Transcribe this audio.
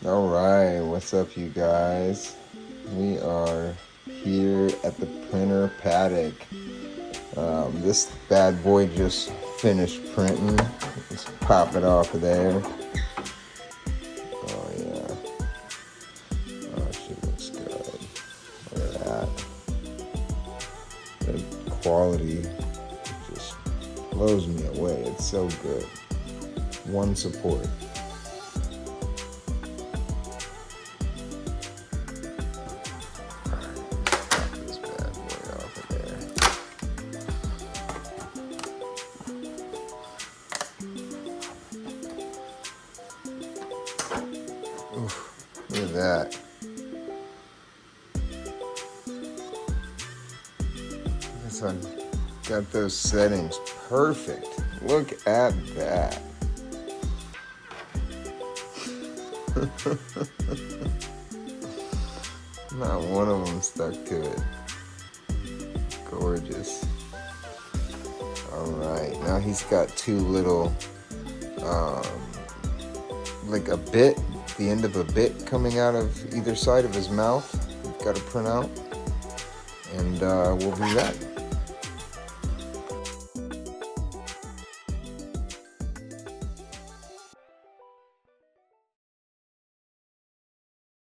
All right, what's up, you guys? We are here at the printer paddock. This bad boy just finished printing. Let's pop it off of there. Oh yeah. Oh, she looks good. Look at that. The quality just blows me away. It's so good. One support. Oof, look at that. Guess I got those settings perfect. Look at that. Not one of them stuck to it. Gorgeous. Alright, now he's got two little, like a bit, the end of a bit coming out of either side of his mouth. We've got to print out, and we'll be back.